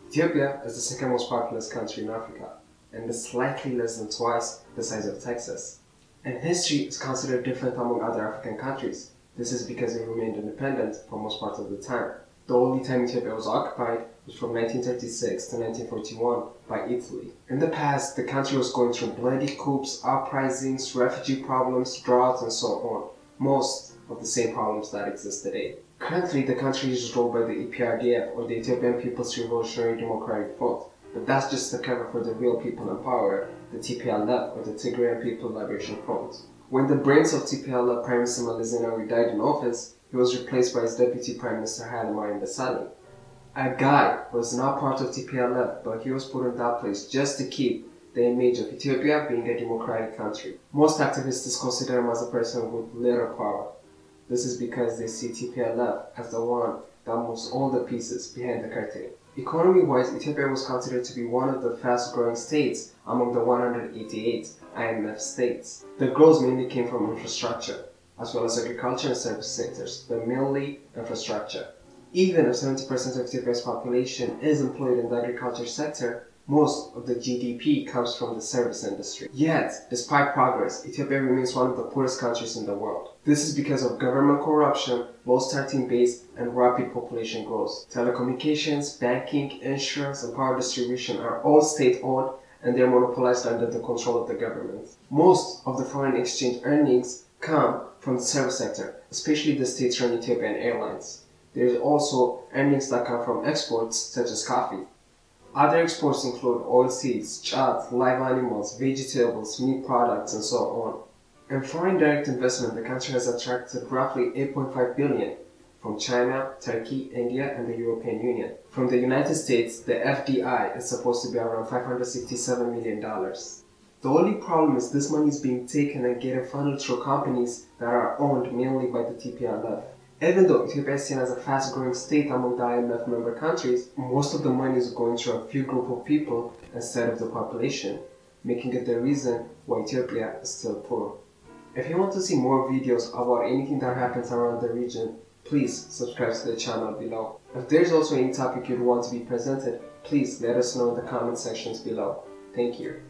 Ethiopia is the second most populous country in Africa and is slightly less than twice the size of Texas. And history is considered different among other African countries. This is because it remained independent for most parts of the time. The only time Ethiopia was occupied was from 1936 to 1941 by Italy. In the past, the country was going through bloody coups, uprisings, refugee problems, droughts, and so on. Most of the same problems that exist today. Currently, the country is ruled by the EPRDF, or the Ethiopian People's Revolutionary Democratic Front, but that's just the cover for the real people in power, the TPLF, or the Tigrayan People Liberation Front. When the brains of TPLF Prime Minister Meles Zenawi died in office, he was replaced by his deputy Prime Minister Haile Mariam Desalegn. A guy who was not part of TPLF, but he was put in that place just to keep the image of Ethiopia being a democratic country. Most activists consider him as a person with little power. This is because they see TPLF as the one that moves all the pieces behind the curtain. Economy-wise, Ethiopia was considered to be one of the fast-growing states among the 188 IMF states. The growth mainly came from infrastructure, as well as agriculture and service sectors, but mainly infrastructure. Even if 70% of Ethiopia's population is employed in the agriculture sector, most of the GDP comes from the service industry. Yet, despite progress, Ethiopia remains one of the poorest countries in the world. This is because of government corruption, low starting base, and rapid population growth. Telecommunications, banking, insurance, and power distribution are all state-owned and they are monopolized under the control of the government. Most of the foreign exchange earnings come from the service sector, especially the state-run Ethiopian Airlines. There is also earnings that come from exports such as coffee. Other exports include oilseeds, chat, live animals, vegetables, meat products, and so on. In foreign direct investment, the country has attracted roughly 8.5 billion from China, Turkey, India, and the European Union. From the United States, the FDI is supposed to be around $567 million. The only problem is this money is being taken and getting funneled through companies that are owned mainly by the TPLF. Even though Ethiopia is seen as a fast-growing state among the IMF member countries, most of the money is going through a few group of people instead of the population, making it the reason why Ethiopia is still poor. If you want to see more videos about anything that happens around the region, please subscribe to the channel below. If there's also any topic you'd want to be presented, please let us know in the comment sections below. Thank you.